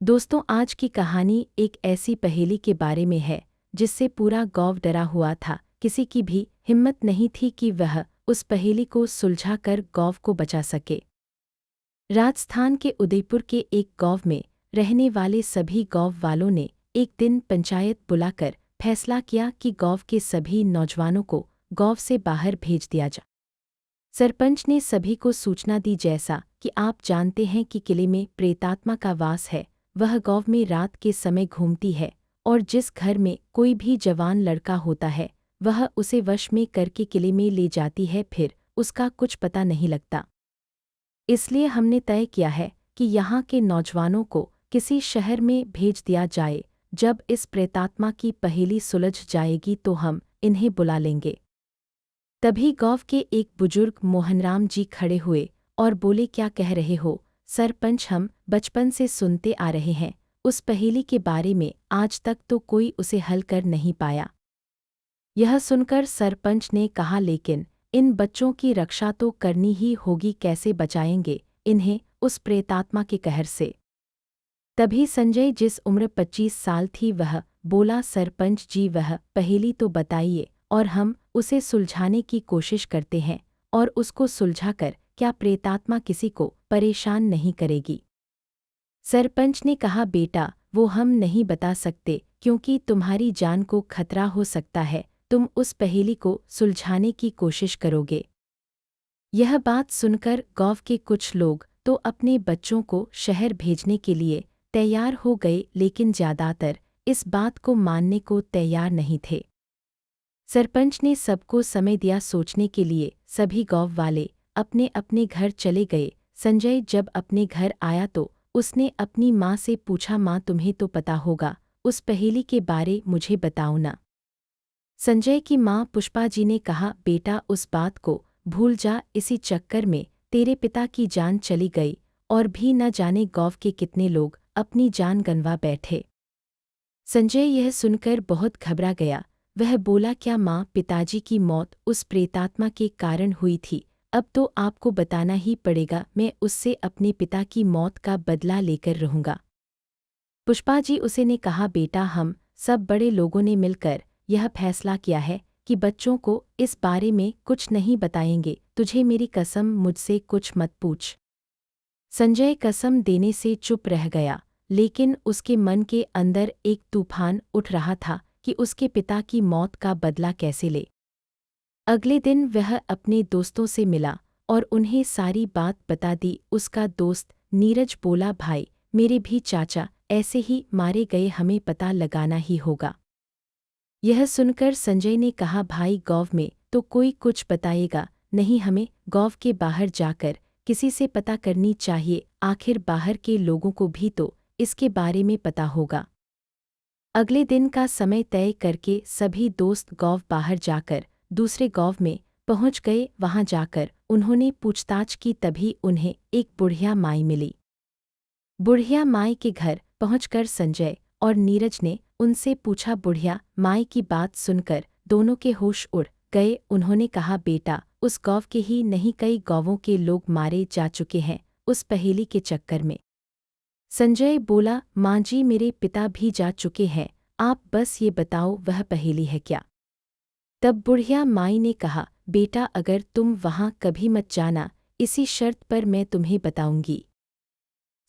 दोस्तों, आज की कहानी एक ऐसी पहेली के बारे में है जिससे पूरा गांव डरा हुआ था। किसी की भी हिम्मत नहीं थी कि वह उस पहेली को सुलझा कर गांव को बचा सके। राजस्थान के उदयपुर के एक गांव में रहने वाले सभी गांव वालों ने एक दिन पंचायत बुलाकर फैसला किया कि गांव के सभी नौजवानों को गांव से बाहर भेज दिया जाए। सरपंच ने सभी को सूचना दी, जैसा कि आप जानते हैं कि किले में प्रेतात्मा का वास है। वह गांव में रात के समय घूमती है और जिस घर में कोई भी जवान लड़का होता है वह उसे वश में करके किले में ले जाती है, फिर उसका कुछ पता नहीं लगता। इसलिए हमने तय किया है कि यहाँ के नौजवानों को किसी शहर में भेज दिया जाए। जब इस प्रेतात्मा की पहेली सुलझ जाएगी तो हम इन्हें बुला लेंगे। तभी गांव के एक बुजुर्ग मोहनराम जी खड़े हुए और बोले, क्या कह रहे हो सरपंच? हम बचपन से सुनते आ रहे हैं उस पहेली के बारे में, आज तक तो कोई उसे हल कर नहीं पाया। यह सुनकर सरपंच ने कहा, लेकिन इन बच्चों की रक्षा तो करनी ही होगी, कैसे बचाएंगे इन्हें उस प्रेतात्मा के कहर से? तभी संजय, जिस उम्र 25 साल थी, वह बोला, सरपंच जी वह पहेली तो बताइए और हम उसे सुलझाने की कोशिश करते हैं, और उसको सुलझाकर क्या प्रेतात्मा किसी को परेशान नहीं करेगी? सरपंच ने कहा, बेटा वो हम नहीं बता सकते क्योंकि तुम्हारी जान को खतरा हो सकता है। तुम उस पहेली को सुलझाने की कोशिश करोगे? यह बात सुनकर गांव के कुछ लोग तो अपने बच्चों को शहर भेजने के लिए तैयार हो गए, लेकिन ज़्यादातर इस बात को मानने को तैयार नहीं थे। सरपंच ने सबको समय दिया सोचने के लिए। सभी गांव वाले अपने अपने घर चले गए। संजय जब अपने घर आया तो उसने अपनी माँ से पूछा, माँ तुम्हें तो पता होगा उस पहेली के बारे, मुझे बताओ ना। संजय की माँ पुष्पा जी ने कहा, बेटा उस बात को भूल जा, इसी चक्कर में तेरे पिता की जान चली गई और भी न जाने गांव के कितने लोग अपनी जान गंवा बैठे। संजय यह सुनकर बहुत घबरा गया। वह बोला, क्या माँ, पिताजी की मौत उस प्रेतात्मा के कारण हुई थी? अब तो आपको बताना ही पड़ेगा, मैं उससे अपने पिता की मौत का बदला लेकर रहूँगा। पुष्पा जी उसे ने कहा, बेटा हम सब बड़े लोगों ने मिलकर यह फैसला किया है कि बच्चों को इस बारे में कुछ नहीं बताएंगे। तुझे मेरी कसम, मुझसे कुछ मत पूछ। संजय कसम देने से चुप रह गया, लेकिन उसके मन के अंदर एक तूफान उठ रहा था कि उसके पिता की मौत का बदला कैसे ले। अगले दिन वह अपने दोस्तों से मिला और उन्हें सारी बात बता दी। उसका दोस्त नीरज बोला, भाई मेरे भी चाचा ऐसे ही मारे गए, हमें पता लगाना ही होगा। यह सुनकर संजय ने कहा, भाई गांव में तो कोई कुछ बताएगा नहीं, हमें गांव के बाहर जाकर किसी से पता करनी चाहिए, आखिर बाहर के लोगों को भी तो इसके बारे में पता होगा। अगले दिन का समय तय करके सभी दोस्त गांव बाहर जाकर दूसरे गांव में पहुंच गए। वहां जाकर उन्होंने पूछताछ की, तभी उन्हें एक बुढ़िया माई मिली। बुढ़िया माई के घर पहुंचकर संजय और नीरज ने उनसे पूछा। बुढ़िया माई की बात सुनकर दोनों के होश उड़ गए। उन्होंने कहा, बेटा उस गांव के ही नहीं, कई गांवों के लोग मारे जा चुके हैं उस पहेली के चक्कर में। संजय बोला, माँ जी मेरे पिता भी जा चुके हैं, आप बस ये बताओ वह पहेली है क्या? तब बुढ़िया माई ने कहा, बेटा अगर तुम वहाँ कभी मत जाना, इसी शर्त पर मैं तुम्हें बताऊंगी।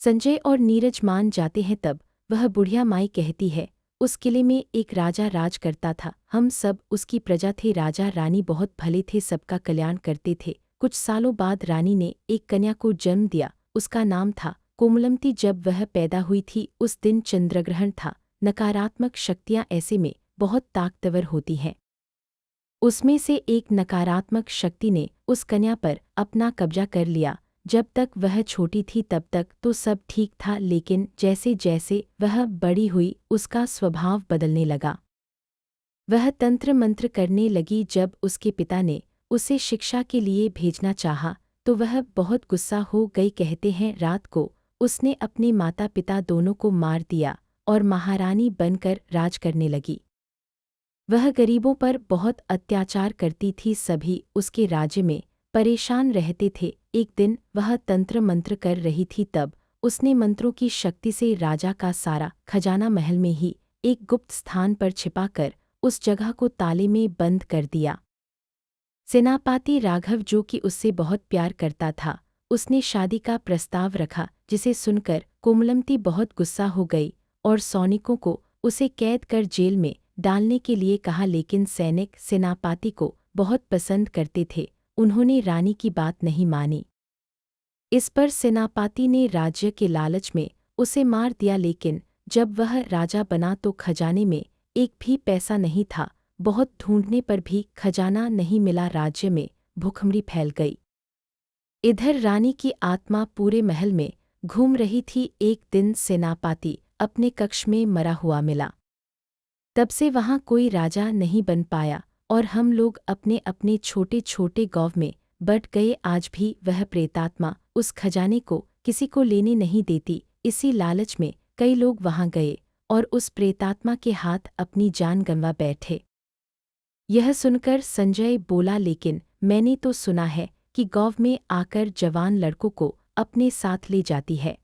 संजय और नीरज मान जाते हैं। तब वह बुढ़िया माई कहती है, उस किले में एक राजा राज करता था, हम सब उसकी प्रजा थे। राजा रानी बहुत भले थे, सबका कल्याण करते थे। कुछ सालों बाद रानी ने एक कन्या को जन्म दिया, उसका नाम था कोमलमती। जब वह पैदा हुई थी उस दिन चंद्रग्रहण था। नकारात्मक शक्तियाँ ऐसे में बहुत ताकतवर होती हैं। उसमें से एक नकारात्मक शक्ति ने उस कन्या पर अपना कब्जा कर लिया। जब तक वह छोटी थी तब तक तो सब ठीक था, लेकिन जैसे जैसे वह बड़ी हुई उसका स्वभाव बदलने लगा। वह तंत्र मंत्र करने लगी। जब उसके पिता ने उसे शिक्षा के लिए भेजना चाहा तो वह बहुत गुस्सा हो गई। कहते हैं रात को उसने अपने माता पिता दोनों को मार दिया और महारानी बनकर राज करने लगी। वह गरीबों पर बहुत अत्याचार करती थी, सभी उसके राज्य में परेशान रहते थे। एक दिन वह तंत्र मंत्र कर रही थी, तब उसने मंत्रों की शक्ति से राजा का सारा खजाना महल में ही एक गुप्त स्थान पर छिपाकर उस जगह को ताले में बंद कर दिया। सेनापति राघव, जो कि उससे बहुत प्यार करता था, उसने शादी का प्रस्ताव रखा, जिसे सुनकर कोमलमती बहुत गुस्सा हो गई और सैनिकों को उसे कैद कर जेल में डालने के लिए कहा। लेकिन सैनिक सेनापति को बहुत पसंद करते थे, उन्होंने रानी की बात नहीं मानी। इस पर सेनापति ने राज्य के लालच में उसे मार दिया। लेकिन जब वह राजा बना तो खजाने में एक भी पैसा नहीं था। बहुत ढूंढने पर भी खजाना नहीं मिला। राज्य में भूखमरी फैल गई। इधर रानी की आत्मा पूरे महल में घूम रही थी। एक दिन सेनापति अपने कक्ष में मरा हुआ मिला। तब से वहाँ कोई राजा नहीं बन पाया और हम लोग अपने अपने छोटे छोटे गाँव में बट गए। आज भी वह प्रेतात्मा उस खजाने को किसी को लेने नहीं देती। इसी लालच में कई लोग वहाँ गए और उस प्रेतात्मा के हाथ अपनी जान गंवा बैठे। यह सुनकर संजय बोला, लेकिन मैंने तो सुना है कि गाँव में आकर जवान लड़कों को अपने साथ ले जाती है।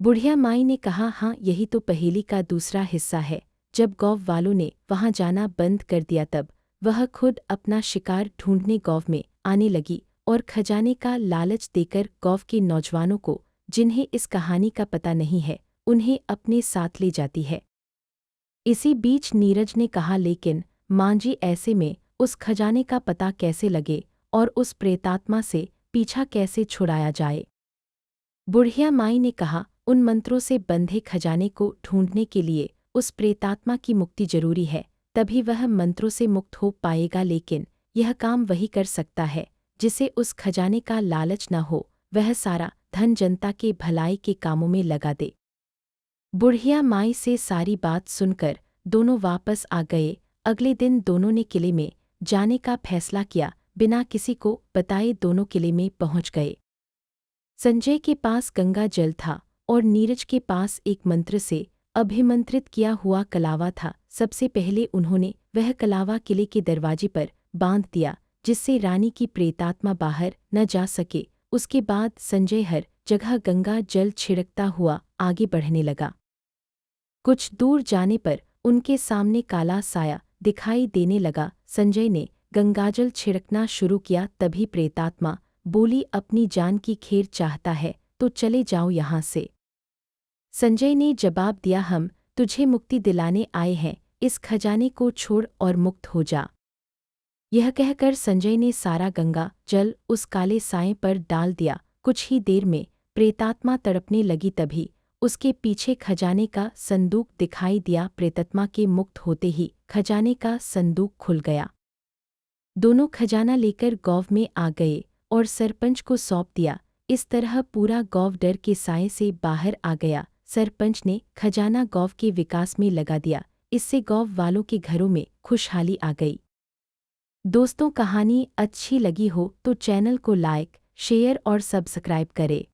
बुढ़िया माई ने कहा, हाँ, यही तो पहेली का दूसरा हिस्सा है। जब गाँव वालों ने वहाँ जाना बंद कर दिया तब वह खुद अपना शिकार ढूंढने गाँव में आने लगी और खजाने का लालच देकर गाँव के नौजवानों को, जिन्हें इस कहानी का पता नहीं है, उन्हें अपने साथ ले जाती है। इसी बीच नीरज ने कहा, लेकिन माँ जी, ऐसे में उस खजाने का पता कैसे लगे और उस प्रेतात्मा से पीछा कैसे छुड़ाया जाए? बुढ़िया माई ने कहा, उन मंत्रों से बंधे खजाने को ढूंढने के लिए उस प्रेतात्मा की मुक्ति जरूरी है, तभी वह मंत्रों से मुक्त हो पाएगा। लेकिन यह काम वही कर सकता है जिसे उस खजाने का लालच न हो। वह सारा धन जनता के भलाई के कामों में लगा दे। बुढ़िया माई से सारी बात सुनकर दोनों वापस आ गए। अगले दिन दोनों ने किले में जाने का फैसला किया। बिना किसी को बताए दोनों किले में पहुंच गए। संजय के पास गंगा जल था और नीरज के पास एक मंत्र से अभिमंत्रित किया हुआ कलावा था। सबसे पहले उन्होंने वह कलावा किले के दरवाजे पर बांध दिया, जिससे रानी की प्रेतात्मा बाहर न जा सके। उसके बाद संजय हर जगह गंगा जल छिड़कता हुआ आगे बढ़ने लगा। कुछ दूर जाने पर उनके सामने काला साया दिखाई देने लगा। संजय ने गंगाजल छिड़कना शुरू किया। तभी प्रेतात्मा बोली, अपनी जान की खैर चाहता है तो चले जाओ यहाँ से। संजय ने जवाब दिया, हम तुझे मुक्ति दिलाने आए हैं, इस खजाने को छोड़ और मुक्त हो जा। यह कहकर संजय ने सारा गंगा जल उस काले साए पर डाल दिया। कुछ ही देर में प्रेतात्मा तड़पने लगी। तभी उसके पीछे खजाने का संदूक दिखाई दिया। प्रेतात्मा के मुक्त होते ही खजाने का संदूक खुल गया। दोनों खजाना लेकर गाँव में आ गए और सरपंच को सौंप दिया। इस तरह पूरा गाँव डर के साए से बाहर आ गया। सरपंच ने खजाना गाँव के विकास में लगा दिया। इससे गाँव वालों के घरों में खुशहाली आ गई। दोस्तों, कहानी अच्छी लगी हो तो चैनल को लाइक, शेयर और सब्सक्राइब करें।